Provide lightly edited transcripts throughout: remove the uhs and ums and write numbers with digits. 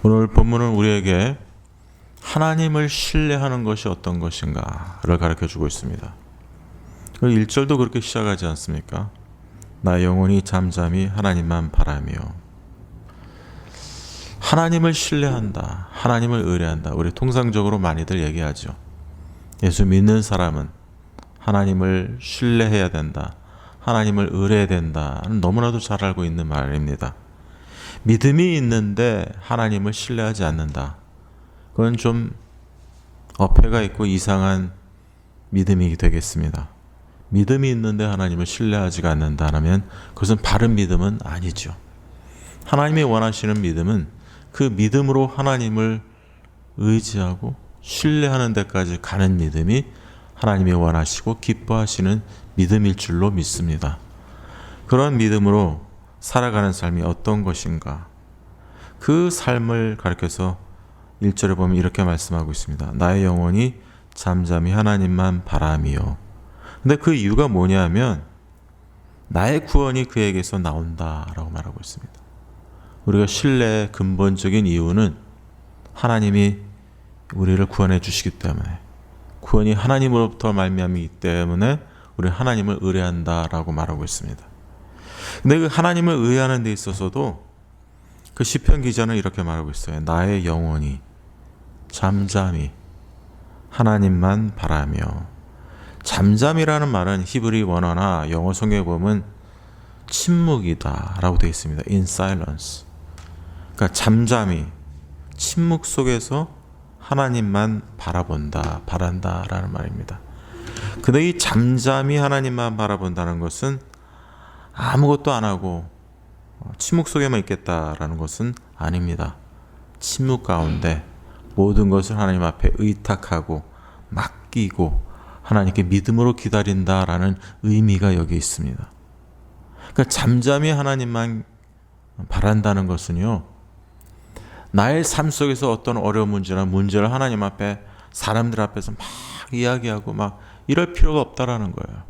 오늘 본문은 우리에게 하나님을 신뢰하는 것이 어떤 것인가를 가르쳐주고 있습니다. 1절도 그렇게 시작하지 않습니까? 나 영혼이 잠잠히 하나님만 바라며. 하나님을 신뢰한다, 하나님을 의뢰한다. 우리 통상적으로 많이들 얘기하죠. 예수 믿는 사람은 하나님을 신뢰해야 된다, 하나님을 의뢰해야 된다는 너무나도 잘 알고 있는 말입니다. 믿음이 있는데 하나님을 신뢰하지 않는다, 그건 좀 어폐가 있고 이상한 믿음이 되겠습니다. 믿음이 있는데 하나님을 신뢰하지가 않는다면 그것은 바른 믿음은 아니죠. 하나님이 원하시는 믿음은 그 믿음으로 하나님을 의지하고 신뢰하는 데까지 가는 믿음이 하나님이 원하시고 기뻐하시는 믿음일 줄로 믿습니다. 그런 믿음으로 살아가는 삶이 어떤 것인가, 그 삶을 가르쳐서 1절에 보면 이렇게 말씀하고 있습니다. 나의 영혼이 잠잠히 하나님만 바라며. 근데 그 이유가 뭐냐면 나의 구원이 그에게서 나온다라고 말하고 있습니다. 우리가 신뢰의 근본적인 이유는 하나님이 우리를 구원해 주시기 때문에, 구원이 하나님으로부터 말미암이기 때문에 우리 하나님을 의뢰한다라고 말하고 있습니다. 근데 그 하나님을 의뢰하는 데 있어서도 그 시편 기자는 이렇게 말하고 있어요. 나의 영혼이 잠잠히 하나님만 바라며. 잠잠이라는 말은 히브리 원어나 영어 성경에 보면 침묵이다 라고 되어 있습니다. In silence. 그러니까 잠잠히 침묵 속에서 하나님만 바란다 라는 말입니다. 근데 이 잠잠히 하나님만 바라본다는 것은 아무것도 안 하고 침묵 속에만 있겠다라는 것은 아닙니다. 침묵 가운데 모든 것을 하나님 앞에 의탁하고 맡기고 하나님께 믿음으로 기다린다라는 의미가 여기 있습니다. 그러니까 잠잠히 하나님만 바란다는 것은요, 나의 삶 속에서 어떤 어려운 문제를 하나님 앞에, 사람들 앞에서 막 이야기하고 막 이럴 필요가 없다라는 거예요.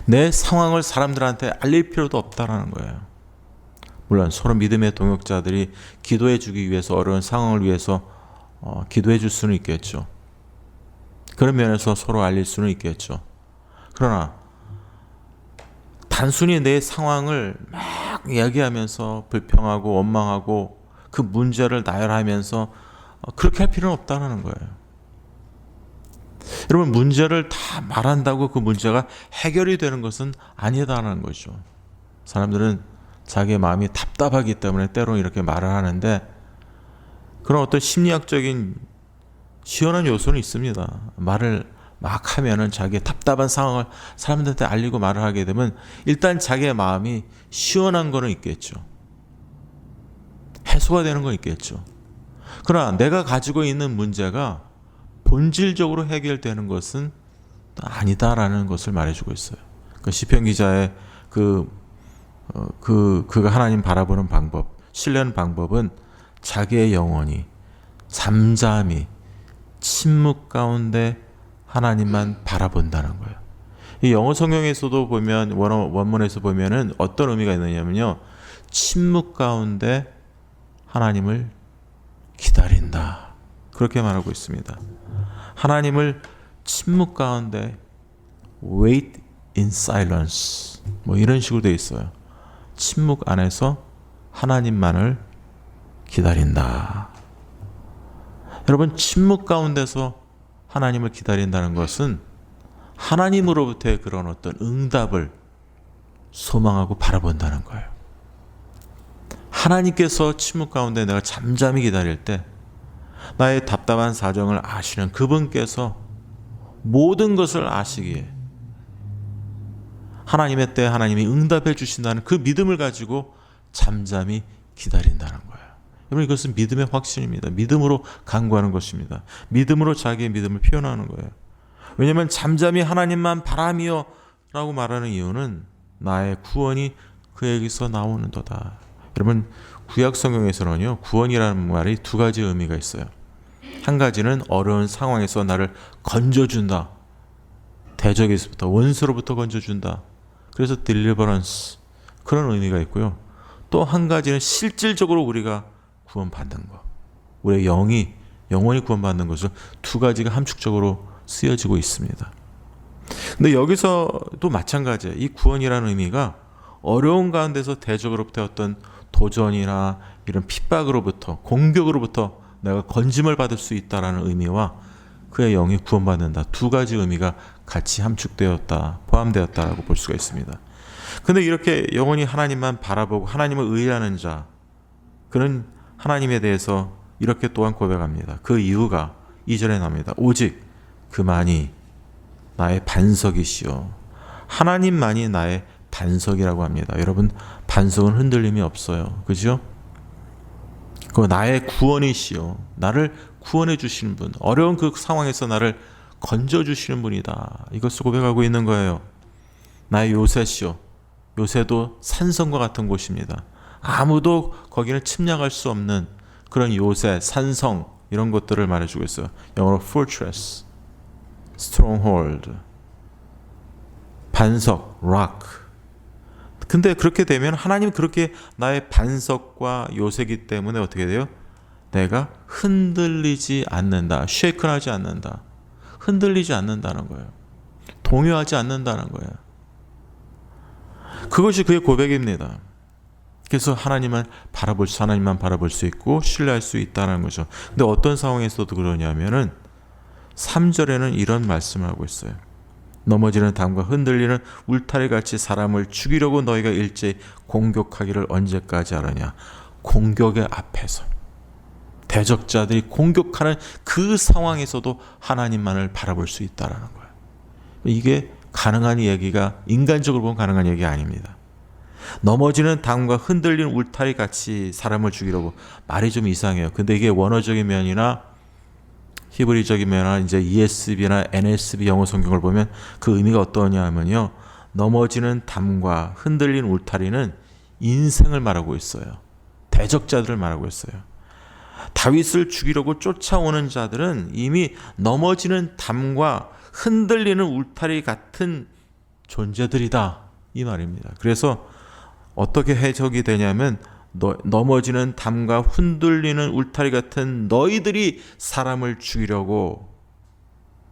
내 상황을 사람들한테 알릴 필요도 없다라는 거예요. 물론 서로 믿음의 동역자들이 기도해 주기 위해서, 어려운 상황을 위해서 기도해 줄 수는 있겠죠. 그런 면에서 서로 알릴 수는 있겠죠. 그러나 단순히 내 상황을 막 이야기하면서 불평하고 원망하고 그 문제를 나열하면서 그렇게 할 필요는 없다는 거예요. 여러분, 문제를 다 말한다고 그 문제가 해결이 되는 것은 아니다라는 거죠. 사람들은 자기의 마음이 답답하기 때문에 때로는 이렇게 말을 하는데, 그런 어떤 심리학적인 시원한 요소는 있습니다. 말을 막 하면은 자기의 답답한 상황을 사람들한테 알리고 말을 하게 되면 일단 자기의 마음이 시원한 거는 있겠죠. 해소가 되는 건 있겠죠. 그러나 내가 가지고 있는 문제가 본질적으로 해결되는 것은 아니다라는 것을 말해주고 있어요. 그 시편 기자의 그가 하나님 바라보는 방법, 신뢰하는 방법은 자기의 영혼이 잠잠히 침묵 가운데 하나님만 바라본다는 거예요. 이 영어 성경에서도 보면, 원문에서 보면은 어떤 의미가 있느냐면요, 침묵 가운데 하나님을 기다린다, 그렇게 말하고 있습니다. 하나님을 침묵 가운데 wait in silence, 뭐 이런 식으로 되어 있어요. 침묵 안에서 하나님만을 기다린다. 여러분, 침묵 가운데서 하나님을 기다린다는 것은 하나님으로부터의 그런 어떤 응답을 소망하고 바라본다는 거예요. 하나님께서 침묵 가운데 내가 잠잠히 기다릴 때 나의 답답한 사정을 아시는 그분께서 모든 것을 아시기에 하나님의 때에 하나님이 응답해 주신다는 그 믿음을 가지고 잠잠히 기다린다는 거예요. 여러분, 이것은 믿음의 확신입니다. 믿음으로 간구하는 것입니다. 믿음으로 자기의 믿음을 표현하는 거예요. 왜냐하면 잠잠히 하나님만 바라며 라고 말하는 이유는 나의 구원이 그에게서 나오는도다. 여러분, 구약 성경에서는요, 구원이라는 말이 두 가지 의미가 있어요. 한 가지는 어려운 상황에서 나를 건져준다, 대적에서부터, 원수로부터 건져준다. 그래서 deliverance, 그런 의미가 있고요. 또 한 가지는 실질적으로 우리가 구원받는 것. 우리의 영원히 구원받는 것을 두 가지가 함축적으로 쓰여지고 있습니다. 근데 여기서도 마찬가지예요. 이 구원이라는 의미가 어려운 가운데서 대적으로부터 어떤 도전이나 이런 핍박으로부터, 공격으로부터 내가 건짐을 받을 수 있다라는 의미와 그의 영이 구원받는다. 두 가지 의미가 같이 함축되었다, 포함되었다라고 볼 수가 있습니다. 근데 이렇게 영원히 하나님만 바라보고 하나님을 의뢰하는 자, 그는 하나님에 대해서 이렇게 또한 고백합니다. 그 이유가 2절에 나옵니다. 오직 그만이 나의 반석이시요. 하나님만이 나의 반석이라고 합니다. 여러분, 반석은 흔들림이 없어요. 그죠? 그 나의 구원이시요. 나를 구원해 주시는 분, 어려운 그 상황에서 나를 건져 주시는 분이다. 이것을 고백하고 있는 거예요. 나의 요새시요. 요새도 산성과 같은 곳입니다. 아무도 거기는 침략할 수 없는 그런 요새, 산성 이런 것들을 말해주고 있어요. 영어로 fortress, stronghold, 반석, rock. 근데 그렇게 되면 하나님 그렇게 나의 반석과 요새이기 때문에 어떻게 돼요? 내가 흔들리지 않는다. shaken하지 않는다. 흔들리지 않는다는 거예요. 동요하지 않는다는 거예요. 그것이 그의 고백입니다. 그래서 하나님만 바라볼 수 있고 신뢰할 수 있다는 거죠. 근데 어떤 상황에서도 그러냐면은 3절에는 이런 말씀을 하고 있어요. 넘어지는 담과 흔들리는 울타리같이 사람을 죽이려고 너희가 일제히 공격하기를 언제까지 하느냐. 공격의 앞에서 대적자들이 공격하는 그 상황에서도 하나님만을 바라볼 수 있다는 거예요. 이게 가능한 얘기가 인간적으로 보면 가능한 얘기가 아닙니다. 넘어지는 담과 흔들리는 울타리 같이 사람을 죽이려고, 말이 좀 이상해요. 근데 이게 원어적인 면이나 히브리적인 면이나 이제 ESV나 NSV 영어 성경을 보면 그 의미가 어떠냐면요, 넘어지는 담과 흔들리는 울타리는 인생을 말하고 있어요. 대적자들을 말하고 있어요. 다윗을 죽이려고 쫓아오는 자들은 이미 넘어지는 담과 흔들리는 울타리 같은 존재들이다, 이 말입니다. 그래서 어떻게 해석이 되냐면 넘어지는 담과 흔들리는 울타리 같은 너희들이 사람을 죽이려고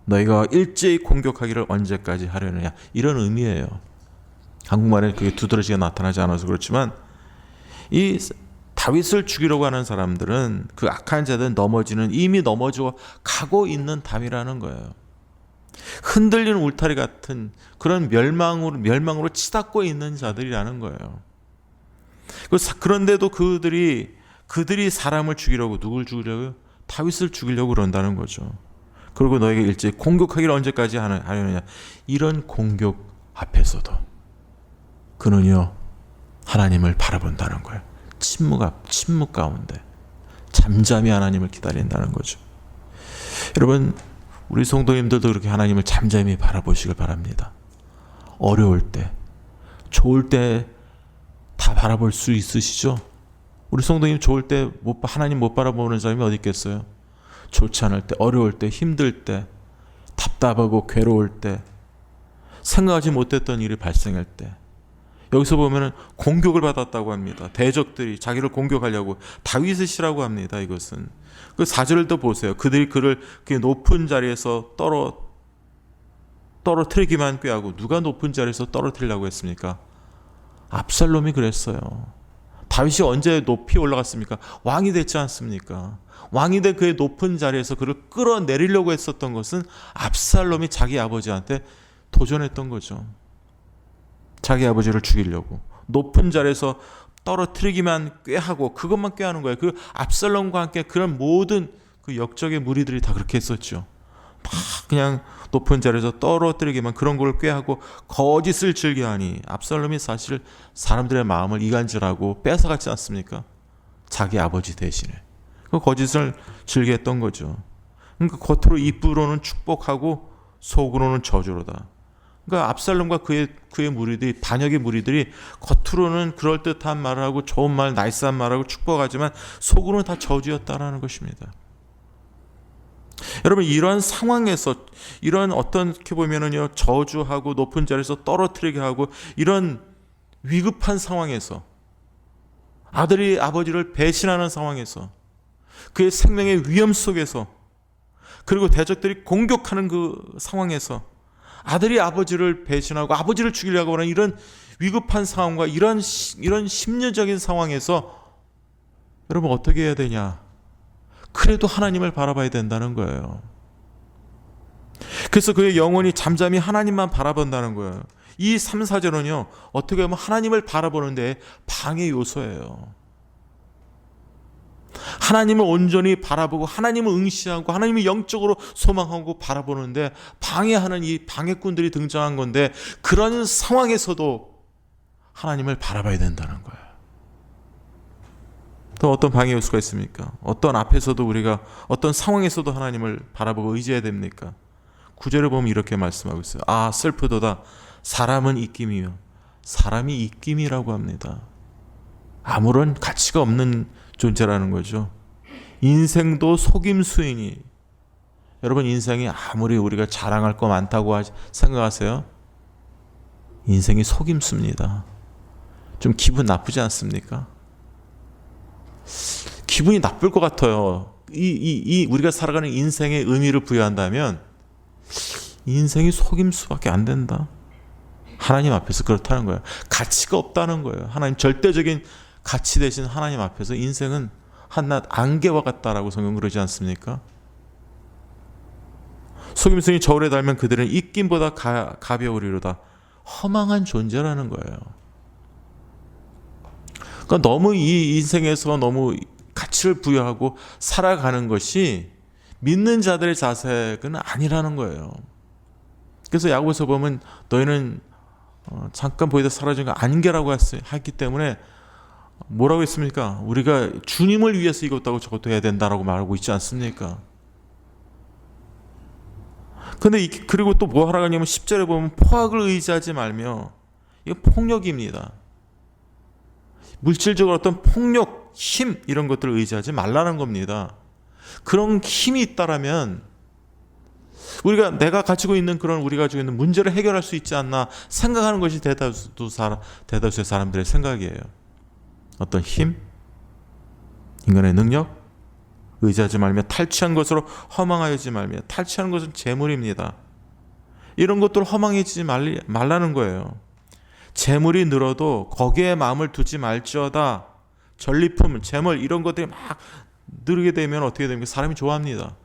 너희가 일제히 공격하기를 언제까지 하려느냐, 이런 의미예요. 한국말에 그게 두드러지게 나타나지 않아서 그렇지만 이 다윗을 죽이려고 하는 사람들은, 그 악한 자들은 이미 넘어져 가고 있는 담이라는 거예요. 흔들리는 울타리 같은 그런 멸망으로 치닫고 있는 자들이라는 거예요. 그런데도 그들이 사람을 죽이려고, 누굴 죽이려고요? 다윗을 죽이려고 그런다는 거죠. 그리고 너에게 일제히 공격하기를 언제까지 하려느냐. 이런 공격 앞에서도 그는요, 하나님을 바라본다는 거예요. 침묵 가운데 잠잠히 하나님을 기다린다는 거죠. 여러분, 우리 성도님들도 그렇게 하나님을 잠잠히 바라보시길 바랍니다. 어려울 때, 좋을 때 다 바라볼 수 있으시죠? 우리 성도님 좋을 때 하나님 못 바라보는 사람이 어디 있겠어요? 좋지 않을 때, 어려울 때, 힘들 때, 답답하고 괴로울 때, 생각하지 못했던 일이 발생할 때, 여기서 보면은 공격을 받았다고 합니다. 대적들이 자기를 공격하려고 다윗이라고 합니다. 이것은 그 4절도 보세요. 그들이 그를 그 높은 자리에서 떨어뜨리기만 꾀하고. 누가 높은 자리에서 떨어뜨리려고 했습니까? 압살롬이 그랬어요. 다윗이 언제 높이 올라갔습니까? 왕이 됐지 않습니까? 왕이 된 그의 높은 자리에서 그를 끌어내리려고 했었던 것은 압살롬이 자기 아버지한테 도전했던 거죠. 자기 아버지를 죽이려고 높은 자리에서 떨어뜨리기만 꾀하고, 그것만 꾀하는 거예요. 그 압살롬과 함께 그런 모든 그 역적의 무리들이 다 그렇게 했었죠. 막 그냥 높은 자리에서 떨어뜨리기만, 그런 걸 꾀하고 거짓을 즐겨하니, 압살롬이 사실 사람들의 마음을 이간질하고 뺏어갔지 않습니까? 자기 아버지 대신에 그 거짓을 즐겨했던 거죠. 그러니까 겉으로 입으로는 축복하고 속으로는 저주로다. 그러니까 압살롬과 그의 무리들이, 반역의 무리들이 겉으로는 그럴듯한 말을 하고 좋은 말, 나이스한 말하고 축복하지만 속으로는 다 저주였다라는 것입니다. 여러분, 이런 상황에서, 이런 어떻게 보면은요, 저주하고 높은 자리에서 떨어뜨리게 하고 이런 위급한 상황에서 아들이 아버지를 배신하는 상황에서, 그의 생명의 위험 속에서, 그리고 대적들이 공격하는 그 상황에서 아들이 아버지를 배신하고 아버지를 죽이려고 하는 이런 위급한 상황과 이런 심리적인 상황에서 여러분 어떻게 해야 되냐? 그래도 하나님을 바라봐야 된다는 거예요. 그래서 그의 영혼이 잠잠히 하나님만 바라본다는 거예요. 이 3, 4절은요, 어떻게 보면 하나님을 바라보는데 방해 요소예요. 하나님을 온전히 바라보고 하나님을 응시하고 하나님을 영적으로 소망하고 바라보는데 방해하는 이 방해꾼들이 등장한 건데, 그런 상황에서도 하나님을 바라봐야 된다는 거예요. 또 어떤 방해 요소가 있습니까? 어떤 앞에서도 우리가 어떤 상황에서도 하나님을 바라보고 의지해야 됩니까? 9절을 보면 이렇게 말씀하고 있어요. 아, 슬프도다. 사람은 입김이요. 사람이 입김이라고 합니다. 아무런 가치가 없는 존재라는 거죠. 인생도 속임수이니. 여러분, 인생이 아무리 우리가 자랑할 거 많다고 생각하세요? 인생이 속임수입니다. 좀 기분 나쁘지 않습니까? 기분이 나쁠 것 같아요. 우리가 살아가는 인생의 의미를 부여한다면 인생이 속임수밖에 안 된다. 하나님 앞에서 그렇다는 거예요. 가치가 없다는 거예요. 하나님 절대적인 가치 대신 하나님 앞에서 인생은 한낱 안개와 같다라고 성경 그러지 않습니까? 속임수니 저울에 달면 그들은 입김보다 가벼우리로다. 허망한 존재라는 거예요. 그러니까 너무 이 인생에서 너무 가치를 부여하고 살아가는 것이 믿는 자들의 자세는 아니라는 거예요. 그래서 야고보서 보면 너희는 잠깐 보이다 사라진 거 안개라고 했기 때문에 뭐라고 했습니까? 우리가 주님을 위해서 이것도 저것도 해야 된다라고 말하고 있지 않습니까? 근데 그리고 또 뭐 하라고 하냐면 10절에 보면 포악을 의지하지 말며, 이거 폭력입니다. 물질적으로 어떤 폭력, 힘 이런 것들을 의지하지 말라는 겁니다. 그런 힘이 있다라면 내가 가지고 있는 우리가 가지고 있는 문제를 해결할 수 있지 않나 생각하는 것이 대다수의 사람들의 생각이에요. 어떤 힘, 인간의 능력, 의지하지 말며 탈취한 것으로 허망하여지지 말며. 탈취하는 것은 재물입니다. 이런 것들 허망해지지 말라는 거예요. 재물이 늘어도 거기에 마음을 두지 말지어다. 전리품, 재물 이런 것들이 막 늘게 되면 어떻게 됩니까? 사람이 좋아합니다.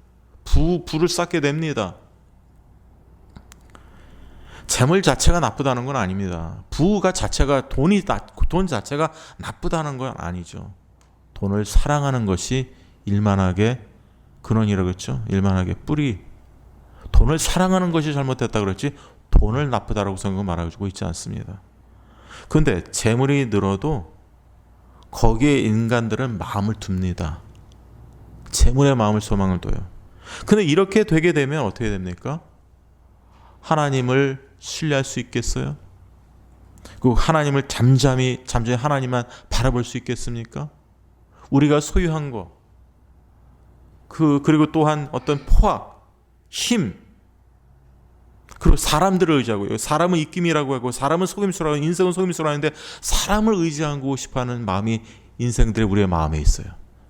부를 쌓게 됩니다. 재물 자체가 나쁘다는 건 아닙니다. 돈 자체가 나쁘다는 건 아니죠. 돈을 사랑하는 것이 일만하게 근원이라고 했죠. 일만하게 뿌리. 돈을 사랑하는 것이 잘못됐다 그랬지 돈을 나쁘다라고 성경은 말하고 있지 않습니다. 그런데 재물이 늘어도 거기에 인간들은 마음을 둡니다. 재물에 마음을 소망을 둬요. 근데 이렇게 되게 되면 어떻게 됩니까? 하나님을 신뢰할 수 있겠어요? 그 하나님을 잠잠히 하나님만 바라볼 수 있겠습니까? 우리가 소유한 거, 그리고 또한 어떤 포악, 힘, 그리고 사람들을 의지하고, 사람은 입김이라고 하고 사람은 속임수라고, 인생은 속임수라고 하는데 사람을 의지하고 싶어하는 마음이 인생들의 우리의 마음에 있어요.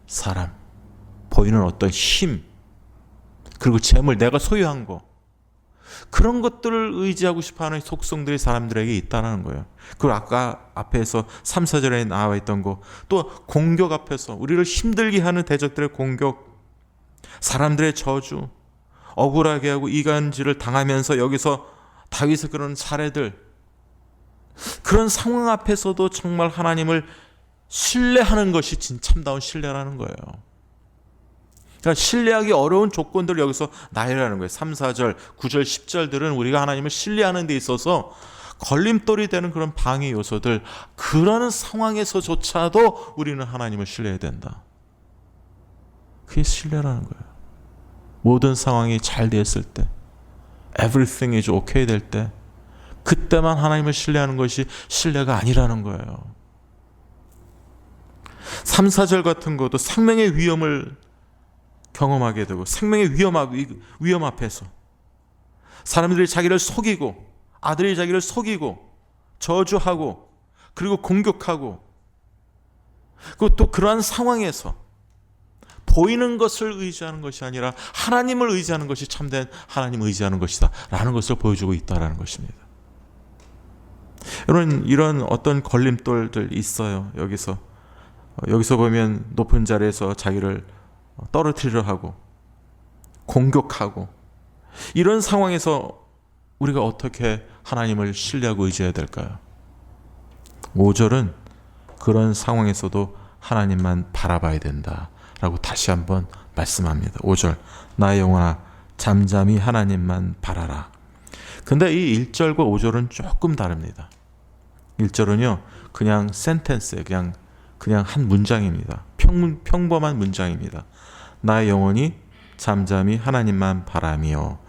사람, 보이는 어떤 힘, 그리고 재물, 내가 소유한 거, 그런 것들을 의지하고 싶어하는 속성들이 사람들에게 있다는 거예요. 그리고 아까 앞에서 3, 4절에 나와 있던 거, 또 공격 앞에서 우리를 힘들게 하는 대적들의 공격, 사람들의 저주, 억울하게 하고 이간질을 당하면서 여기서 다윗의 그런 사례들, 그런 상황 앞에서도 정말 하나님을 신뢰하는 것이 참다운 신뢰라는 거예요. 그러니까 신뢰하기 어려운 조건들을 여기서 나열하는 거예요. 3, 4절, 9절, 10절들은 우리가 하나님을 신뢰하는 데 있어서 걸림돌이 되는 그런 방해 요소들, 그런 상황에서조차도 우리는 하나님을 신뢰해야 된다. 그게 신뢰라는 거예요. 모든 상황이 잘 됐을 때, everything is okay 될 때, 그때만 하나님을 신뢰하는 것이 신뢰가 아니라는 거예요. 3, 4절 같은 것도 생명의 위험을 경험하게 되고, 생명의 위험 앞에서 사람들이 자기를 속이고, 아들이 자기를 속이고 저주하고 그리고 공격하고, 그리고 또 그러한 상황에서 보이는 것을 의지하는 것이 아니라 하나님을 의지하는 것이 참된 하나님을 의지하는 것이다 라는 것을 보여주고 있다는 것입니다. 여러분, 이런 어떤 걸림돌들 있어요. 여기서 보면 높은 자리에서 자기를 떨어뜨리려 하고 공격하고, 이런 상황에서 우리가 어떻게 하나님을 신뢰하고 의지해야 될까요? 5절은 그런 상황에서도 하나님만 바라봐야 된다라고 다시 한번 말씀합니다. 5절, 나의 영혼아 잠잠히 하나님만 바라라. 근데 이 1절과 5절은 조금 다릅니다. 1절은요 그냥 센텐스예요. 그냥 한 문장입니다. 평범한 문장입니다. 나의 영혼이 잠잠히 하나님만 바라며.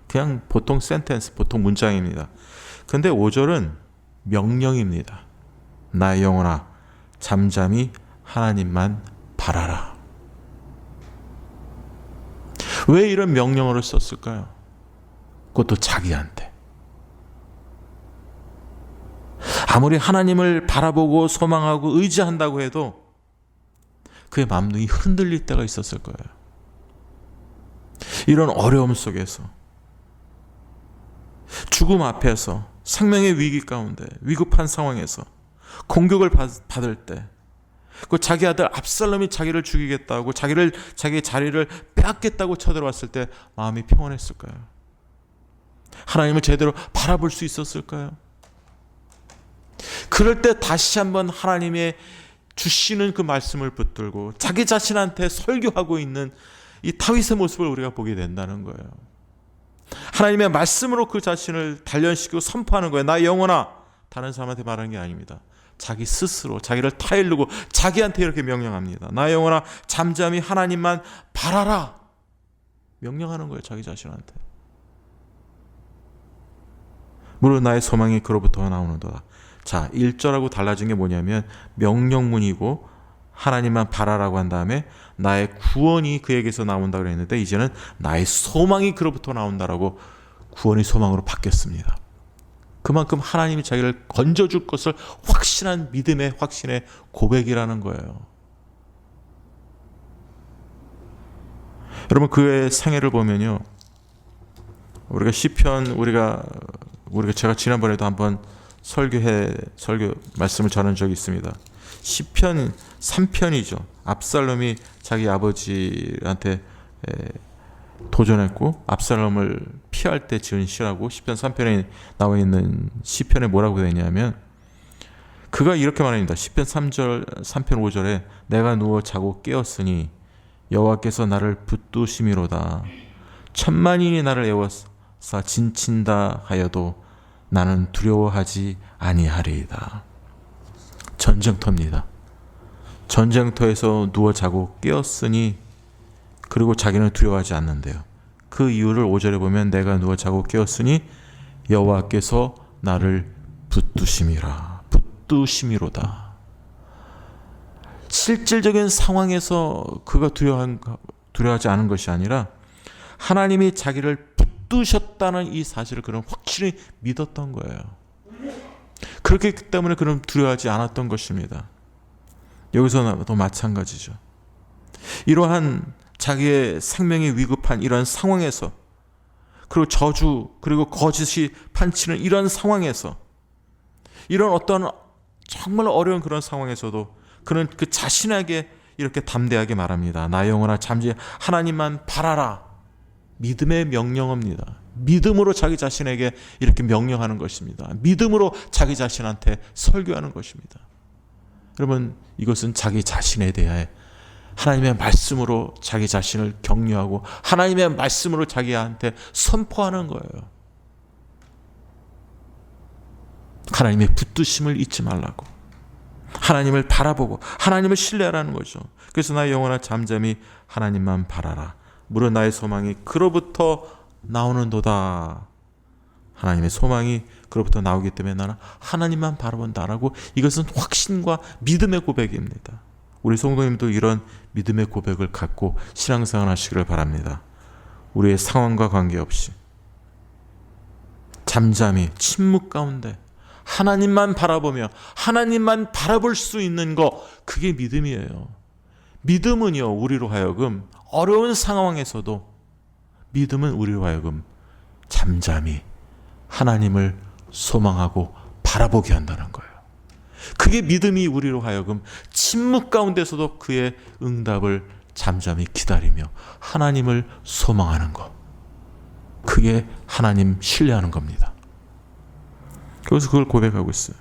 그냥 보통 센텐스, 보통 문장입니다. 근데 5절은 명령입니다. 나의 영혼아 잠잠히 하나님만 바라라. 왜 이런 명령어를 썼을까요? 그것도 자기한테. 아무리 하나님을 바라보고 소망하고 의지한다고 해도 그의 마음이 흔들릴 때가 있었을 거예요. 이런 어려움 속에서, 죽음 앞에서, 생명의 위기 가운데, 위급한 상황에서 공격을 받을 때, 그 자기 아들 압살롬이 자기를 죽이겠다고, 자기의 자리를 빼앗겠다고 쳐들어왔을 때 마음이 평온했을까요? 하나님을 제대로 바라볼 수 있었을까요? 그럴 때 다시 한번 하나님의 주시는 그 말씀을 붙들고 자기 자신한테 설교하고 있는 이 다윗의 모습을 우리가 보게 된다는 거예요. 하나님의 말씀으로 그 자신을 단련시키고 선포하는 거예요. 나의 영혼아, 다른 사람한테 말하는 게 아닙니다. 자기 스스로 자기를 타일르고 자기한테 이렇게 명령합니다. 나의 영혼아 잠잠히 하나님만 바라라. 명령하는 거예요, 자기 자신한테. 물론 나의 소망이 그로부터 나오는도다. 자, 1절하고 달라진 게 뭐냐면 명령문이고 하나님만 바라라고 한 다음에 나의 구원이 그에게서 나온다고 그랬는데 이제는 나의 소망이 그로부터 나온다라고 구원이 소망으로 바뀌었습니다. 그만큼 하나님이 자기를 건져줄 것을 확신한 믿음의 확신의 고백이라는 거예요. 여러분, 그의 생애를 보면요, 우리가 시편, 우리가 제가 지난번에도 한번 설교 말씀을 전한 적이 있습니다. 시편 3편이죠. 압살롬이 자기 아버지한테 도전했고 압살롬을 피할 때 지은 시라고 시편 3편에 나와 있는 시편에 뭐라고 되어 있냐면, 그가 이렇게 말합니다. 시편 3편 5절에 내가 누워 자고 깨었으니 여호와께서 나를 붙드심이로다. 천만인이 나를 애워싸 진친다 하여도 나는 두려워하지 아니하리이다. 전쟁터입니다. 전쟁터에서 누워 자고 깨었으니, 그리고 자기는 두려워하지 않는데요. 그 이유를 5절에 보면 내가 누워 자고 깨었으니 여호와께서 나를 붙드심이로다. 실질적인 상황에서 그가 두려워하지 않은 것이 아니라 하나님이 자기를 붙드셨다는 이 사실을 그는 확실히 믿었던 거예요. 그렇기 때문에 그는 두려워하지 않았던 것입니다. 여기서도 마찬가지죠. 이러한 자기의 생명이 위급한 이런 상황에서, 그리고 저주 그리고 거짓이 판치는 이런 상황에서, 이런 어떤 정말 어려운 그런 상황에서도 그는 그 자신에게 이렇게 담대하게 말합니다. 나의 영혼아 잠시 하나님만 바라라. 믿음의 명령어입니다. 믿음으로 자기 자신에게 이렇게 명령하는 것입니다. 믿음으로 자기 자신한테 설교하는 것입니다. 여러분, 이것은 자기 자신에 대해 하나님의 말씀으로 자기 자신을 격려하고 하나님의 말씀으로 자기한테 선포하는 거예요. 하나님의 붙드심을 잊지 말라고, 하나님을 바라보고 하나님을 신뢰하라는 거죠. 그래서 나의 영혼아 잠잠히 하나님만 바라라. 무릇 나의 소망이 그로부터 나오는도다. 하나님의 소망이 그로부터 나오기 때문에 나는 하나님만 바라본다라고, 이것은 확신과 믿음의 고백입니다. 우리 성도님도 이런 믿음의 고백을 갖고 신앙생활 하시기를 바랍니다. 우리의 상황과 관계없이 잠잠히 침묵 가운데 하나님만 바라보며 하나님만 바라볼 수 있는 거, 그게 믿음이에요. 믿음은요, 우리로 하여금 어려운 상황에서도 믿음은 우리로 하여금 잠잠히 하나님을 소망하고 바라보게 한다는 거예요. 그게 믿음이 우리로 하여금 침묵 가운데서도 그의 응답을 잠잠히 기다리며 하나님을 소망하는 것, 그게 하나님 신뢰하는 겁니다. 그래서 그걸 고백하고 있어요.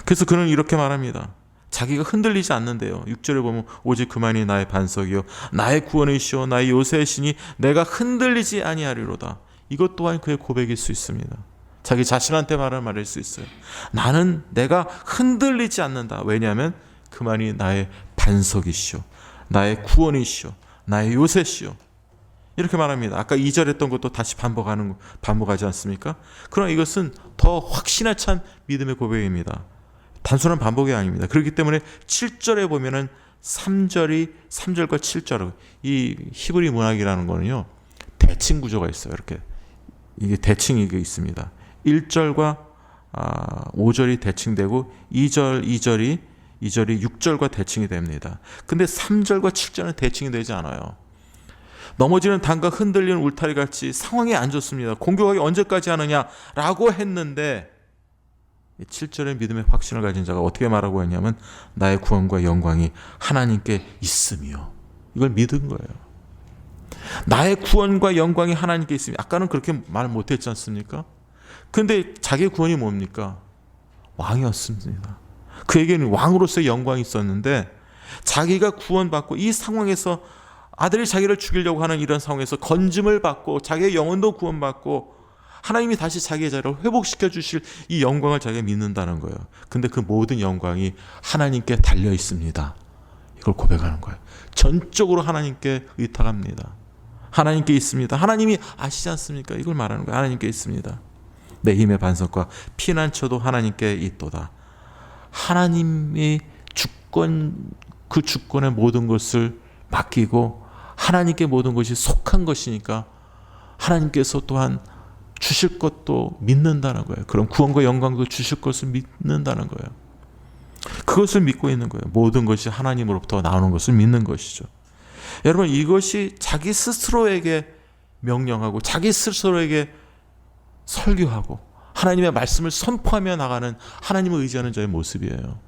그래서 그는 이렇게 말합니다. 자기가 흔들리지 않는데요. 6절에 보면 오직 그만이 나의 반석이요 나의 구원이시오 나의 요새의 신이 내가 흔들리지 아니하리로다. 이것 또한 그의 고백일 수 있습니다. 자기 자신한테 말일 수 있어요. 나는 내가 흔들리지 않는다. 왜냐하면 그만이 나의 반석이시오 나의 구원이시오 나의 요새시오. 이렇게 말합니다. 아까 2절 했던 것도 다시 반복하지 않습니까? 그러나 이것은 더 확신에 찬 믿음의 고백입니다. 단순한 반복이 아닙니다. 그렇기 때문에 7절에 보면은 3절과 7절, 이 히브리 문학이라는 거는요, 대칭 구조가 있어요. 이렇게 이게 대칭이 있습니다. 1절과 5절이 대칭되고 2절이 6절과 대칭이 됩니다. 근데 3절과 7절은 대칭이 되지 않아요. 넘어지는 담과 흔들리는 울타리 같이 상황이 안 좋습니다. 공격하기 언제까지 하느냐라고 했는데 7절의 믿음의 확신을 가진 자가 어떻게 말하고 했냐면 나의 구원과 영광이 하나님께 있으며, 이걸 믿은 거예요. 나의 구원과 영광이 하나님께 있으며, 아까는 그렇게 말 못했지 않습니까? 근데 자기의 구원이 뭡니까? 왕이었습니다. 그에게는 왕으로서의 영광이 있었는데 자기가 구원받고 이 상황에서 아들이 자기를 죽이려고 하는 이런 상황에서 건짐을 받고 자기의 영혼도 구원받고 하나님이 다시 자기의 자리를 회복시켜 주실 이 영광을 자기가 믿는다는 거예요. 근데 그 모든 영광이 하나님께 달려 있습니다. 이걸 고백하는 거예요. 전적으로 하나님께 의탁합니다. 하나님께 있습니다. 하나님이 아시지 않습니까? 이걸 말하는 거예요. 하나님께 있습니다. 내 힘의 반석과 피난처도 하나님께 있도다. 하나님이 그 주권의 모든 것을 맡기고 하나님께 모든 것이 속한 것이니까 하나님께서 또한 주실 것도 믿는다는 거예요. 그럼 구원과 영광도 주실 것을 믿는다는 거예요. 그것을 믿고 있는 거예요. 모든 것이 하나님으로부터 나오는 것을 믿는 것이죠. 여러분, 이것이 자기 스스로에게 명령하고 자기 스스로에게 설교하고 하나님의 말씀을 선포하며 나가는 하나님을 의지하는 자의 모습이에요.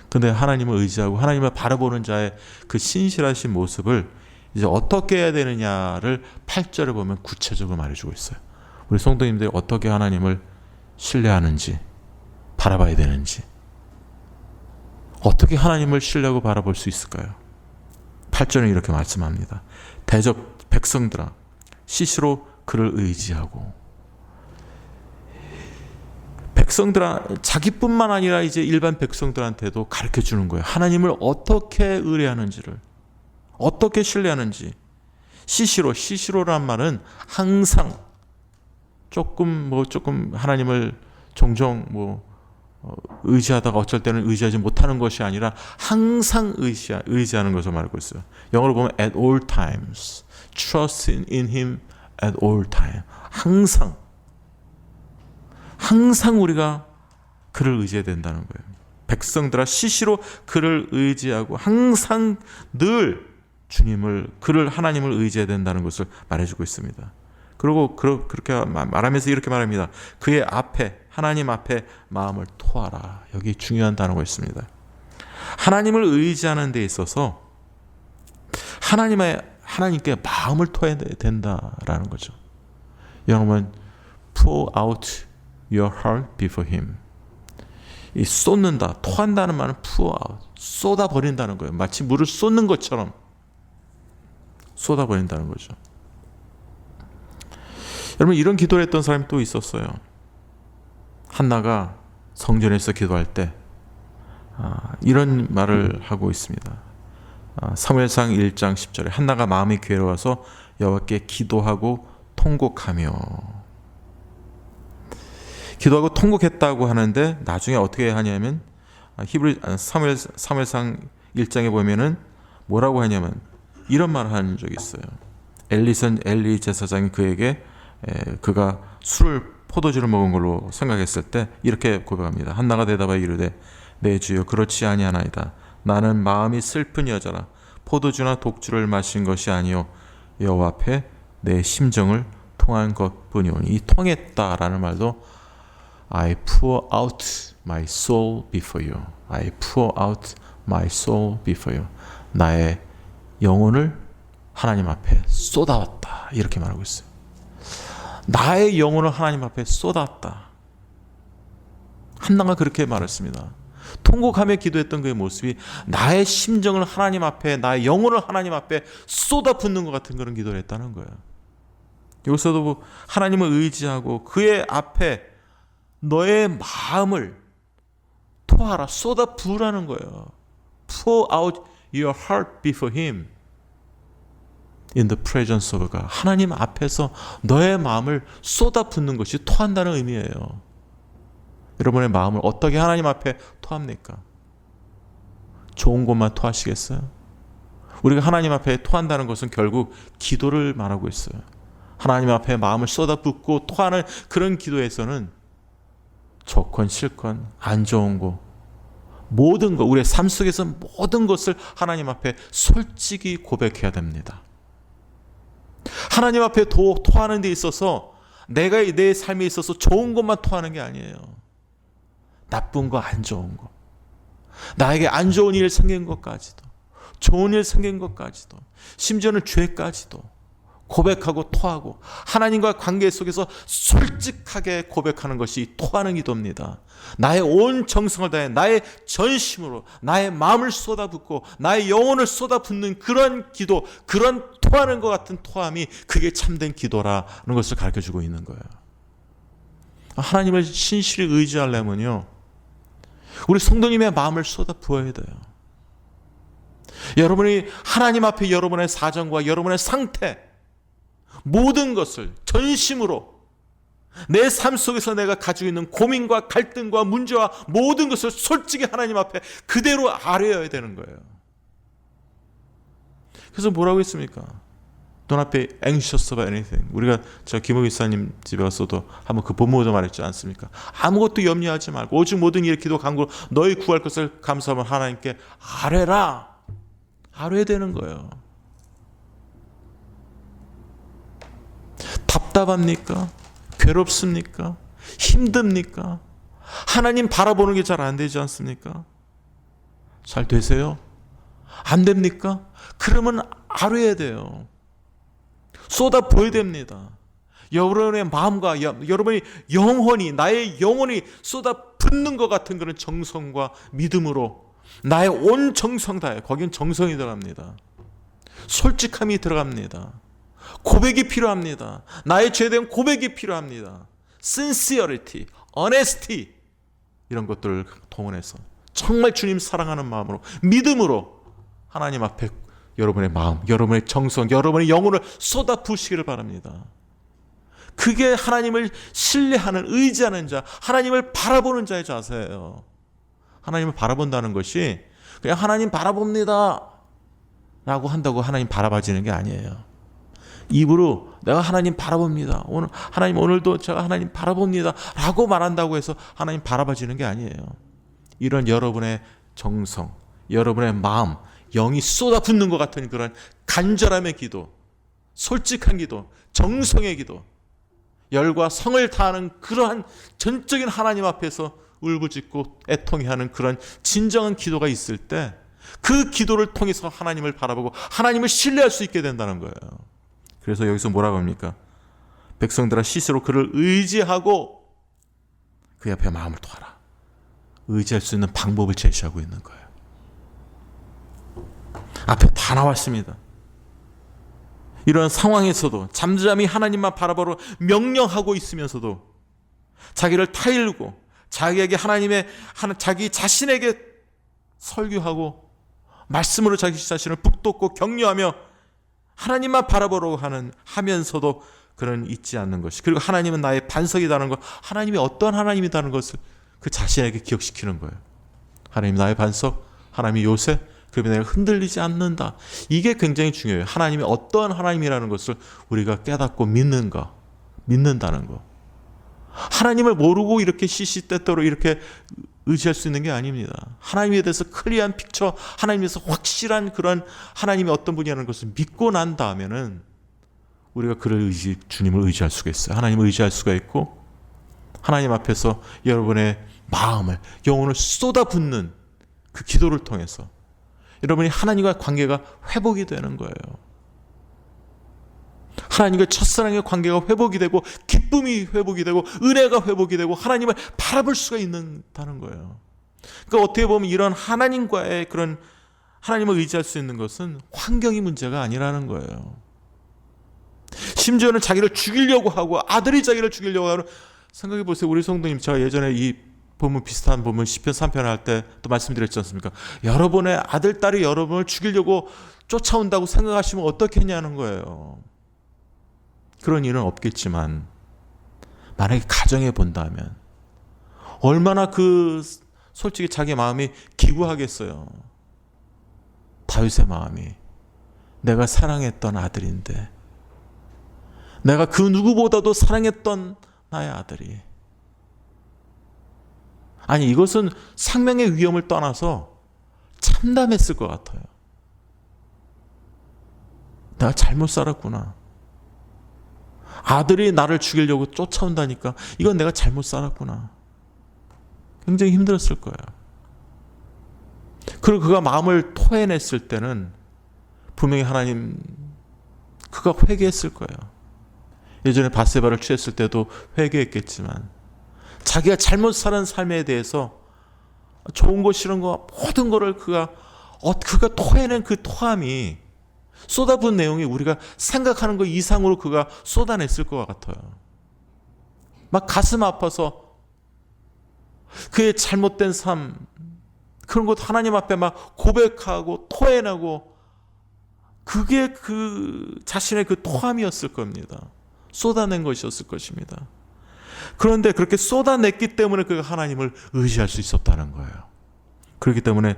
근데 하나님을 의지하고 하나님을 바라보는 자의 그 신실하신 모습을 이제 어떻게 해야 되느냐를 8절에 보면 구체적으로 말해주고 있어요. 우리 성도님들이 어떻게 하나님을 신뢰하는지, 바라봐야 되는지, 어떻게 하나님을 신뢰하고 바라볼 수 있을까요? 8절은 이렇게 말씀합니다. 대적 백성들아, 시시로 그를 의지하고. 백성들아, 자기뿐만 아니라 이제 일반 백성들한테도 가르쳐 주는 거예요. 하나님을 어떻게 의뢰하는지를, 어떻게 신뢰하는지. 시시로란 말은 항상 조금 하나님을 종종 의지하다가 어쩔 때는 의지하지 못하는 것이 아니라 항상 의지하는 것을 말하고 있어요. 영어로 보면 at all times, trust in him at all time. 항상 우리가 그를 의지해야 된다는 거예요. 백성들아, 시시로 그를 의지하고 항상 늘 그를 하나님을 의지해야 된다는 것을 말해주고 있습니다. 그리고 그렇게 말하면서 이렇게 말합니다. 그의 앞에, 하나님 앞에 마음을 토하라. 여기 중요한 단어가 있습니다. 하나님을 의지하는 데 있어서 하나님께 마음을 토해야 된다라는 거죠. 여러분, pour out your heart before him. 이 쏟는다, 토한다는 말은 pour out, 쏟아버린다는 거예요. 마치 물을 쏟는 것처럼 쏟아버린다는 거죠. 여러분, 이런 기도를 했던 사람이 또 있었어요. 한나가 성전에서 기도할 때 이런 말을 하고 있습니다. 사무엘상 1장 10절에 한나가 마음이 괴로워서 여호와께 기도하고 통곡하며. 기도하고 통곡했다고 하는데 나중에 어떻게 하냐면 사무엘상 1장에 보면은 뭐라고 하냐면 이런 말을 하는 적이 있어요. 엘리 제사장이 그에게 그가 술을 포도주를 먹은 걸로 생각했을 때 이렇게 고백합니다. 한나가 대답하여 이르되 내 주여 그렇지 아니하나이다. 나는 마음이 슬픈 여자라 포도주나 독주를 마신 것이 아니요 여호와 앞에 내 심정을 통한 것뿐이오니. 이 통했다라는 말도 I pour out my soul before you. I pour out my soul before you. 나의 영혼을 하나님 앞에 쏟아왔다. 이렇게 말하고 있어요. 나의 영혼을 하나님 앞에 쏟았다. 한나가 그렇게 말했습니다. 통곡하며 기도했던 그의 모습이 나의 심정을 하나님 앞에, 나의 영혼을 하나님 앞에 쏟아붓는 것 같은 그런 기도를 했다는 거예요. 여기서도 하나님을 의지하고 그의 앞에 너의 마음을 토하라, 쏟아부으라는 거예요. Pour out your heart before Him in the presence of God. 하나님 앞에서 너의 마음을 쏟아붓는 것이 토한다는 의미예요. 여러분의 마음을 어떻게 하나님 앞에 토합니까? 좋은 것만 토하시겠어요? 우리가 하나님 앞에 토한다는 것은 결국 기도를 말하고 있어요. 하나님 앞에 마음을 쏟아붓고 토하는 그런 기도에서는 좋건 싫건 안 좋은 거 모든 것, 우리의 삶 속에서 모든 것을 하나님 앞에 솔직히 고백해야 됩니다. 하나님 앞에 토하는 데 있어서 내가 내 삶에 있어서 좋은 것만 토하는 게 아니에요. 나쁜 거, 안 좋은 거, 나에게 안 좋은 일 생긴 것까지도, 좋은 일 생긴 것까지도, 심지어는 죄까지도 고백하고 토하고 하나님과 관계 속에서 솔직하게 고백하는 것이 토하는 기도입니다. 나의 온 정성을 다해 나의 전심으로 나의 마음을 쏟아붓고 나의 영혼을 쏟아붓는 그런 기도, 그런 토하는 것 같은 토함이 그게 참된 기도라는 것을 가르쳐주고 있는 거예요. 하나님을 신실히 의지하려면요, 우리 성도님의 마음을 쏟아부어야 돼요. 여러분이 하나님 앞에 여러분의 사정과 여러분의 상태, 모든 것을 전심으로 내 삶 속에서 내가 가지고 있는 고민과 갈등과 문제와 모든 것을 솔직히 하나님 앞에 그대로 아뢰어야 되는 거예요. 그래서 뭐라고 했습니까? Don't be anxious about anything. 우리가 저 김호 기사님 집에 갔어도 한번 그 본문도 말했지 않습니까? 아무것도 염려하지 말고 오직 모든 일에 기도 간구로 너희 구할 것을 감사하면 하나님께 아뢰라. 아뢰야 되는 거예요. 답답합니까? 괴롭습니까? 힘듭니까? 하나님 바라보는 게 잘 안 되지 않습니까? 잘 되세요? 안 됩니까? 그러면 아뢰야 돼요. 쏟아부어야 됩니다. 여러분의 마음과 여러분의 영혼이, 나의 영혼이 쏟아붓는 것 같은 그런 정성과 믿음으로 나의 온 정성 다해. 거긴 정성이 들어갑니다. 솔직함이 들어갑니다. 고백이 필요합니다. 나의 죄된 고백이 필요합니다. sincerity, honesty 이런 것들을 동원해서 정말 주님 사랑하는 마음으로 믿음으로 하나님 앞에 여러분의 마음, 여러분의 정성, 여러분의 영혼을 쏟아부으시기를 바랍니다. 그게 하나님을 신뢰하는, 의지하는 자, 하나님을 바라보는 자의 자세예요. 하나님을 바라본다는 것이 그냥 하나님 바라봅니다 라고 한다고 하나님 바라봐지는 게 아니에요. 입으로 내가 하나님 바라봅니다. 오늘 하나님 오늘도 제가 하나님 바라봅니다 라고 말한다고 해서 하나님 바라봐지는 게 아니에요. 이런 여러분의 정성, 여러분의 마음, 영이 쏟아붓는 것 같은 그런 간절함의 기도, 솔직한 기도, 정성의 기도, 열과 성을 다하는 그러한 전적인 하나님 앞에서 울부짖고 애통해하는 그런 진정한 기도가 있을 때 그 기도를 통해서 하나님을 바라보고 하나님을 신뢰할 수 있게 된다는 거예요. 그래서 여기서 뭐라고 합니까? 백성들아 스스로 그를 의지하고 그 앞에 마음을 토하라. 의지할 수 있는 방법을 제시하고 있는 거예요. 앞에 다 나왔습니다. 이런 상황에서도 잠잠히 하나님만 바라보러 명령하고 있으면서도 자기를 타일고 자기에게 자기 자신에게 설교하고 말씀으로 자기 자신을 북돋고 격려하며 하나님만 바라보려고 하면서도 그런 잊지 않는 것이, 그리고 하나님은 나의 반석이라는 것, 하나님이 어떤 하나님이라는 것을 그 자신에게 기억시키는 거예요. 하나님 나의 반석, 하나님이 요새, 그러면 내가 흔들리지 않는다. 이게 굉장히 중요해요. 하나님이 어떠한 하나님이라는 것을 우리가 깨닫고 믿는다는 거. 하나님을 모르고 이렇게 시시때때로 이렇게 의지할 수 있는 게 아닙니다. 하나님에 대해서 클리어한 픽처, 하나님에 대해서 확실한 그런 하나님이 어떤 분이라는 것을 믿고 난 다음에는 우리가 주님을 의지할 수가 있어요. 하나님을 의지할 수가 있고, 하나님 앞에서 여러분의 마음을, 영혼을 쏟아붓는 그 기도를 통해서 여러분이 하나님과 관계가 회복이 되는 거예요. 하나님과 첫사랑의 관계가 회복이 되고, 기쁨이 회복이 되고, 은혜가 회복이 되고, 하나님을 바라볼 수가 있다는 거예요. 그러니까 어떻게 보면 이런 하나님과의 그런 하나님을 의지할 수 있는 것은 환경이 문제가 아니라는 거예요. 심지어는 자기를 죽이려고 하고, 아들이 자기를 죽이려고 하는, 생각해 보세요. 우리 성도님, 제가 예전에 이 본문, 비슷한 본문 시편 3편 할 때 또 말씀드렸지 않습니까? 여러분의 아들, 딸이 여러분을 죽이려고 쫓아온다고 생각하시면 어떻겠냐는 거예요. 그런 일은 없겠지만 만약에 가정에 본다면 얼마나 솔직히 자기 마음이 기구하겠어요. 다윗의 마음이, 내가 사랑했던 아들인데, 내가 그 누구보다도 사랑했던 나의 아들이, 아니 이것은 생명의 위험을 떠나서 참담했을 것 같아요. 내가 잘못 살았구나. 아들이 나를 죽이려고 쫓아온다니까 이건 내가 잘못 살았구나. 굉장히 힘들었을 거예요. 그리고 그가 마음을 토해냈을 때는 분명히 하나님, 그가 회개했을 거예요. 예전에 바세바를 취했을 때도 회개했겠지만 자기가 잘못 사는 삶에 대해서 좋은 거 싫은 거 모든 거를 그가 토해낸 그 토함이, 쏟아부은 내용이 우리가 생각하는 것 이상으로 그가 쏟아냈을 것 같아요. 막 가슴 아파서 그의 잘못된 삶, 그런 것 하나님 앞에 막 고백하고 토해내고, 그게 그 자신의 그 토함이었을 겁니다. 쏟아낸 것이었을 것입니다. 그런데 그렇게 쏟아냈기 때문에 그가 하나님을 의지할 수 있었다는 거예요. 그렇기 때문에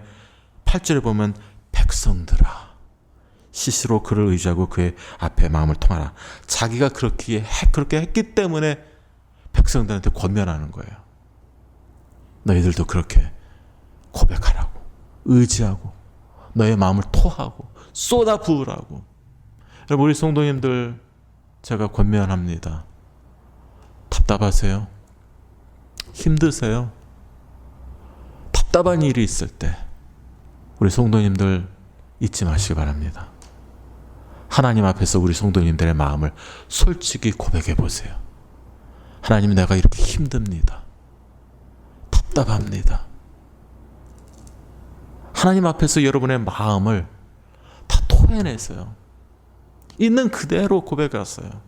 8절에 보면 백성들아 시시로 그를 의지하고 그의 앞에 마음을 통하라. 자기가 그렇게 했기 때문에 백성들한테 권면하는 거예요. 너희들도 그렇게 고백하라고, 의지하고, 너의 마음을 토하고 쏟아 부으라고. 여러분, 우리 성도님들 제가 권면합니다. 답답하세요? 힘드세요? 답답한 일이 있을 때 우리 성도님들 잊지 마시기 바랍니다. 하나님 앞에서 우리 성도님들의 마음을 솔직히 고백해 보세요. 하나님, 내가 이렇게 힘듭니다. 답답합니다. 하나님 앞에서 여러분의 마음을 다 토해내세요. 있는 그대로 고백하세요.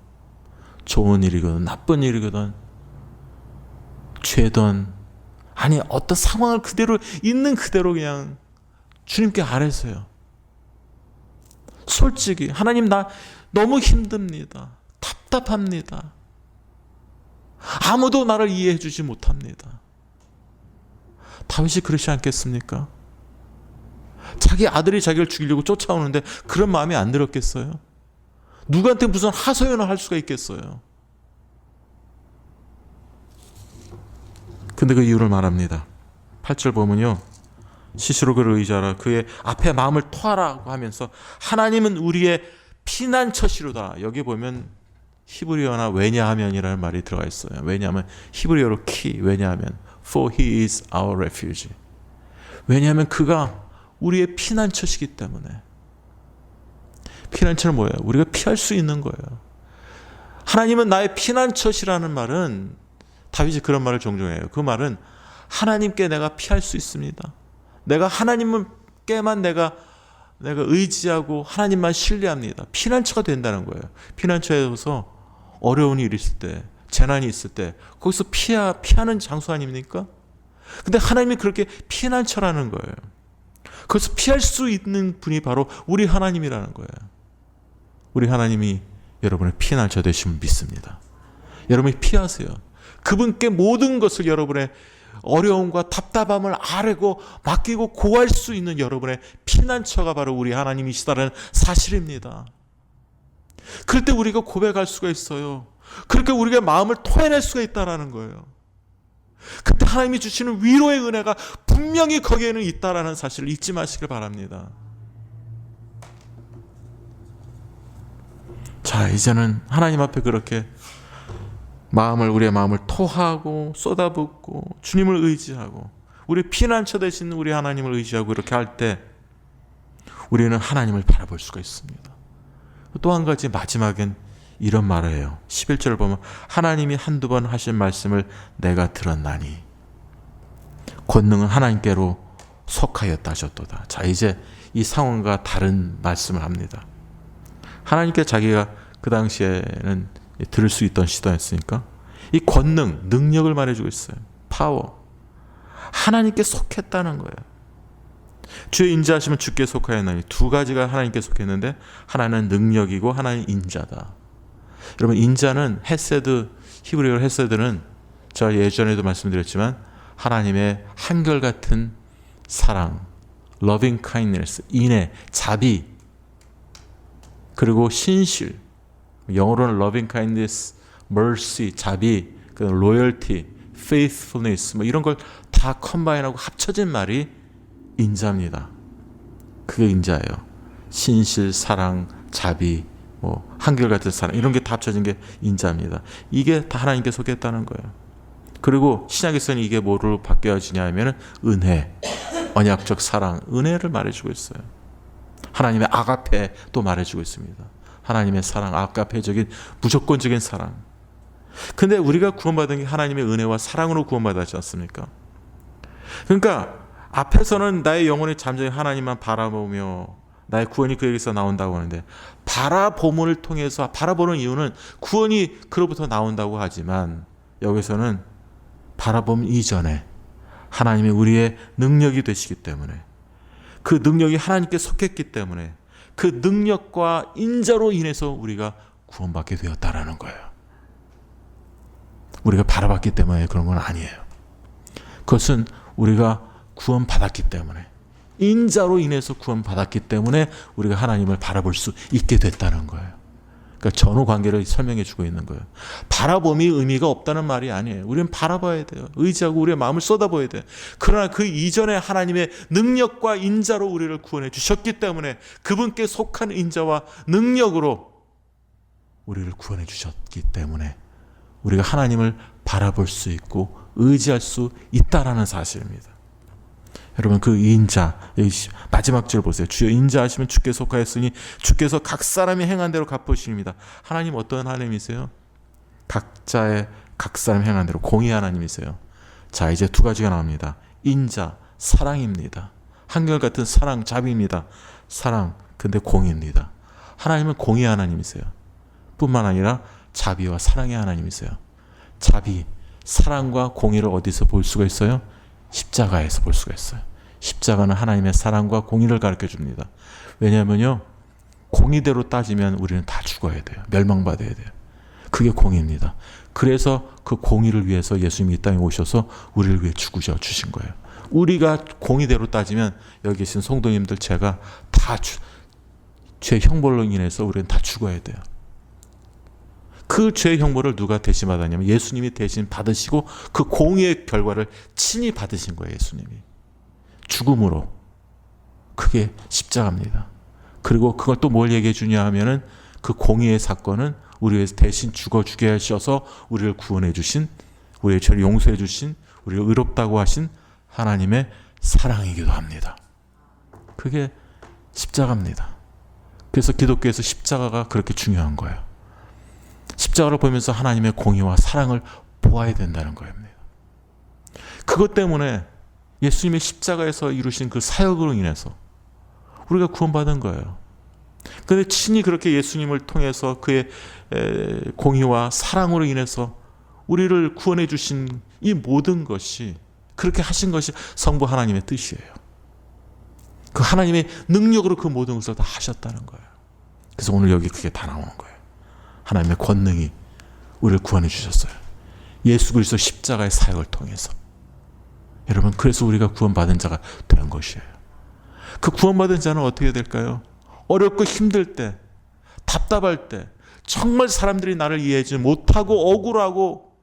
좋은 일이거든 나쁜 일이거든 죄든, 아니 어떤 상황을 그대로 있는 그대로 그냥 주님께 아뢰세요. 솔직히, 하나님 나 너무 힘듭니다. 답답합니다. 아무도 나를 이해해 주지 못합니다. 다윗이 그러지 않겠습니까? 자기 아들이 자기를 죽이려고 쫓아오는데 그런 마음이 안 들었겠어요? 누구한테 무슨 하소연을 할 수가 있겠어요? 근데 그 이유를 말합니다. 8절 보면요, 시시로 그를 의지하라, 그의 앞에 마음을 토하라고 하면서 하나님은 우리의 피난처시로다. 여기 보면 히브리어나 왜냐하면이라는 말이 들어가 있어요. 왜냐하면 히브리어로 왜냐하면 for he is our refuge. 왜냐하면 그가 우리의 피난처시기 때문에. 피난처는 뭐예요? 우리가 피할 수 있는 거예요. 하나님은 나의 피난처시라는 말은, 다윗이 그런 말을 종종 해요. 그 말은 하나님께 내가 피할 수 있습니다. 내가 하나님께만 내가 의지하고 하나님만 신뢰합니다. 피난처가 된다는 거예요. 피난처에서 어려운 일이 있을 때, 재난이 있을 때 거기서 피하는 장소 아닙니까? 근데 하나님이 그렇게 피난처라는 거예요. 거기서 피할 수 있는 분이 바로 우리 하나님이라는 거예요. 우리 하나님이 여러분의 피난처 되심을 믿습니다. 여러분이 피하세요. 그분께 모든 것을, 여러분의 어려움과 답답함을 아뢰고 맡기고 고할 수 있는 여러분의 피난처가 바로 우리 하나님이시다는 사실입니다. 그럴 때 우리가 고백할 수가 있어요. 그렇게 우리가 마음을 토해낼 수가 있다는 거예요. 그때 하나님이 주시는 위로의 은혜가 분명히 거기에는 있다는 사실을 잊지 마시길 바랍니다. 자, 이제는 하나님 앞에 그렇게 우리의 마음을 토하고 쏟아붓고 주님을 의지하고 우리 피난처 되신 우리 하나님을 의지하고 이렇게 할 때 우리는 하나님을 바라볼 수가 있습니다. 또 한 가지 마지막엔 이런 말을 해요. 11절을 보면 하나님이 한두 번 하신 말씀을 내가 들었나니 권능은 하나님께로 속하였다 하셨도다. 자, 이제 이 상황과 다른 말씀을 합니다. 하나님께 자기가 그 당시에는 들을 수 있던 시도였으니까 이 권능, 능력을 말해주고 있어요. 파워. 하나님께 속했다는 거예요. 주의 인자하시면 주께 속하였나니 두 가지가 하나님께 속했는데 하나는 능력이고 하나는 인자다. 여러분, 인자는 헤세드, 히브리어로 헤세드는 제가 예전에도 말씀드렸지만 하나님의 한결같은 사랑, loving kindness, 인애, 자비, 그리고 신실, 영어로는 loving kindness, mercy, 자비, loyalty, faithfulness 이런 걸 다 컴바인하고 합쳐진 말이 인자입니다. 그게 인자예요. 신실, 사랑, 자비, 한결같은 사랑 이런 게 다 합쳐진 게 인자입니다. 이게 다 하나님께 속했다는 거예요. 그리고 신약에서는 이게 뭐로 바뀌어지냐 하면 은혜, 언약적 사랑, 은혜를 말해주고 있어요. 하나님의 아가페 또 말해주고 있습니다. 하나님의 사랑, 아가페적인 무조건적인 사랑. 근데 우리가 구원받은 게 하나님의 은혜와 사랑으로 구원받았지 않습니까? 그러니까 앞에서는 나의 영혼이 잠잠히 하나님만 바라보며 나의 구원이 그에게서 나온다고 하는데 바라봄을 통해서 바라보는 이유는 구원이 그로부터 나온다고 하지만 여기서는 바라봄 이전에 하나님이 우리의 능력이 되시기 때문에 그 능력이 하나님께 속했기 때문에 그 능력과 인자로 인해서 우리가 구원받게 되었다라는 거예요. 우리가 바라봤기 때문에 그런 건 아니에요. 그것은 우리가 구원받았기 때문에 인자로 인해서 구원받았기 때문에 우리가 하나님을 바라볼 수 있게 됐다는 거예요. 그러니까 전후 관계를 설명해 주고 있는 거예요. 바라봄이 의미가 없다는 말이 아니에요. 우리는 바라봐야 돼요. 의지하고 우리의 마음을 쏟아부어야 돼요. 그러나 그 이전에 하나님의 능력과 인자로 우리를 구원해 주셨기 때문에 그분께 속한 인자와 능력으로 우리를 구원해 주셨기 때문에 우리가 하나님을 바라볼 수 있고 의지할 수 있다라는 사실입니다. 여러분, 그 인자, 여기 마지막 절 보세요. 주여 인자하시면 주께 속하였으니 주께서 각 사람이 행한 대로 갚으십니다. 하나님 어떤 하나님이세요? 각자의 각 사람 행한 대로 공의 하나님이세요. 자, 이제 두 가지가 나옵니다. 인자, 사랑입니다. 한결같은 사랑, 자비입니다. 사랑, 근데 공의입니다. 하나님은 공의 하나님이세요. 뿐만 아니라 자비와 사랑의 하나님이세요. 자비, 사랑과 공의를 어디서 볼 수가 있어요? 십자가에서 볼 수가 있어요. 십자가는 하나님의 사랑과 공의를 가르쳐 줍니다. 왜냐하면요, 공의대로 따지면 우리는 다 죽어야 돼요. 멸망받아야 돼요. 그게 공의입니다. 그래서 그 공의를 위해서 예수님이 이 땅에 오셔서 우리를 위해 죽으셔 주신 거예요. 우리가 공의대로 따지면 여기 계신 성도님들 제가 다 죄 형벌로 인해서 우리는 다 죽어야 돼요. 그 죄의 형벌을 누가 대신 받았냐면 예수님이 대신 받으시고 그 공의의 결과를 친히 받으신 거예요. 예수님이 죽음으로. 그게 십자가입니다. 그리고 그걸 또 뭘 얘기해 주냐 하면은 그 공의의 사건은 우리 위해서 대신 죽게 하셔서 우리를 구원해 주신, 우리의 죄를 용서해 주신, 우리를 의롭다고 하신 하나님의 사랑이기도 합니다. 그게 십자가입니다. 그래서 기독교에서 십자가가 그렇게 중요한 거예요. 십자가를 보면서 하나님의 공의와 사랑을 보아야 된다는 겁니다. 그것 때문에 예수님의 십자가에서 이루신 그 사역으로 인해서 우리가 구원받은 거예요. 그런데 친히 그렇게 예수님을 통해서 그의 공의와 사랑으로 인해서 우리를 구원해 주신 이 모든 것이, 그렇게 하신 것이 성부 하나님의 뜻이에요. 그 하나님의 능력으로 그 모든 것을 다 하셨다는 거예요. 그래서 오늘 여기 그게 다 나오는 거예요. 하나님의 권능이 우리를 구원해 주셨어요. 예수 그리스도 십자가의 사역을 통해서. 여러분, 그래서 우리가 구원받은 자가 된 것이에요. 그 구원받은 자는 어떻게 될까요? 어렵고 힘들 때, 답답할 때, 정말 사람들이 나를 이해하지 못하고 억울하고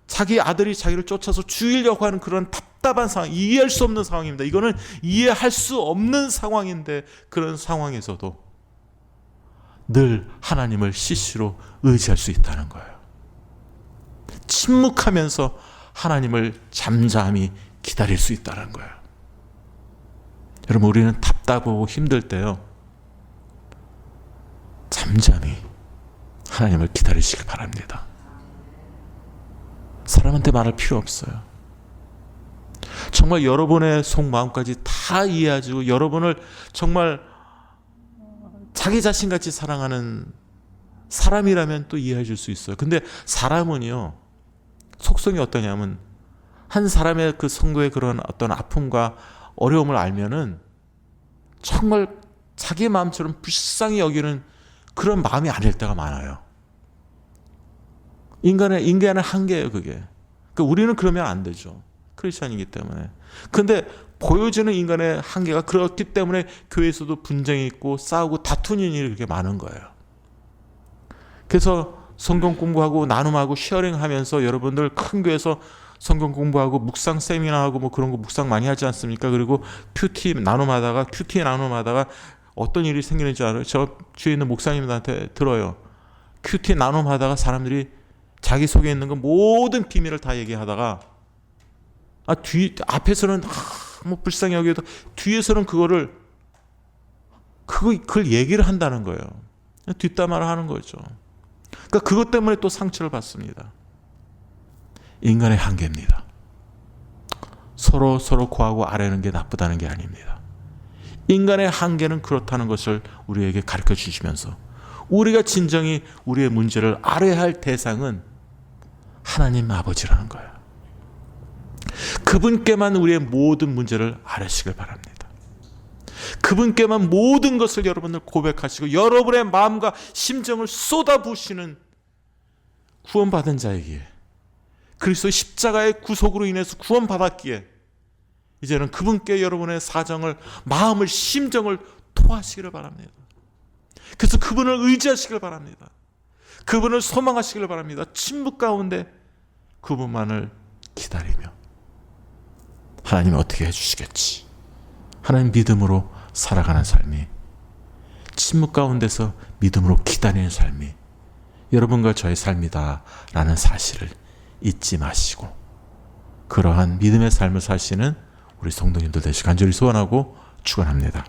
자기 아들이 자기를 쫓아서 죽이려고 하는 그런 답답한 상황, 이해할 수 없는 상황입니다. 이거는 이해할 수 없는 상황인데 그런 상황에서도 늘 하나님을 CC로 의지할 수 있다는 거예요. 침묵하면서 하나님을 잠잠히 기다릴 수 있다는 거예요. 여러분, 우리는 답답하고 힘들 때요, 잠잠히 하나님을 기다리시길 바랍니다. 사람한테 말할 필요 없어요. 정말 여러분의 속마음까지 다 이해하시고 여러분을 정말 자기 자신같이 사랑하는 사람이라면 또 이해해 줄 수 있어요. 근데 사람은요, 속성이 어떠냐면 한 사람의 그 성도의 그런 어떤 아픔과 어려움을 알면은 정말 자기 마음처럼 불쌍히 여기는 그런 마음이 아닐 때가 많아요. 인간의 한계예요, 그게. 그러니까 우리는 그러면 안 되죠. 크리스찬이기 때문에. 근데 보여지는 인간의 한계가 그렇기 때문에 교회에서도 분쟁이 있고 싸우고 다투는 일이 그렇게 많은 거예요. 그래서 성경 공부하고 나눔하고 쉐어링하면서 여러분들 큰 교회에서 성경 공부하고 묵상 세미나하고 뭐 그런 거 묵상 많이 하지 않습니까? 그리고 큐티 나눔하다가 어떤 일이 생기는지 알아요? 저 주위에 있는 목사님들한테 들어요. 큐티 나눔하다가 사람들이 자기 속에 있는 거 모든 비밀을 다 얘기하다가 앞에서는 뭐 불쌍히 여기도 뒤에서는 그걸 얘기를 한다는 거예요. 뒷담화를 하는 거죠. 그러니까 그것 때문에 또 상처를 받습니다. 인간의 한계입니다. 서로 구하고 아뢰는 게 나쁘다는 게 아닙니다. 인간의 한계는 그렇다는 것을 우리에게 가르쳐 주시면서 우리가 진정히 우리의 문제를 아뢰야 할 대상은 하나님 아버지라는 거예요. 그분께만 우리의 모든 문제를 아뢰시길 바랍니다. 그분께만 모든 것을 여러분들 고백하시고 여러분의 마음과 심정을 쏟아부으시는 구원받은 자에게 그리스도의 십자가의 구속으로 인해서 구원받았기에 이제는 그분께 여러분의 사정을, 마음을, 심정을 토하시기를 바랍니다. 그래서 그분을 의지하시길 바랍니다. 그분을 소망하시길 바랍니다. 침묵 가운데 그분만을 기다리며 하나님이 어떻게 해주시겠지, 하나님 믿음으로 살아가는 삶이, 침묵 가운데서 믿음으로 기다리는 삶이 여러분과 저의 삶이다라는 사실을 잊지 마시고 그러한 믿음의 삶을 사시는 우리 성도님들 되시길 간절히 소원하고 축원합니다.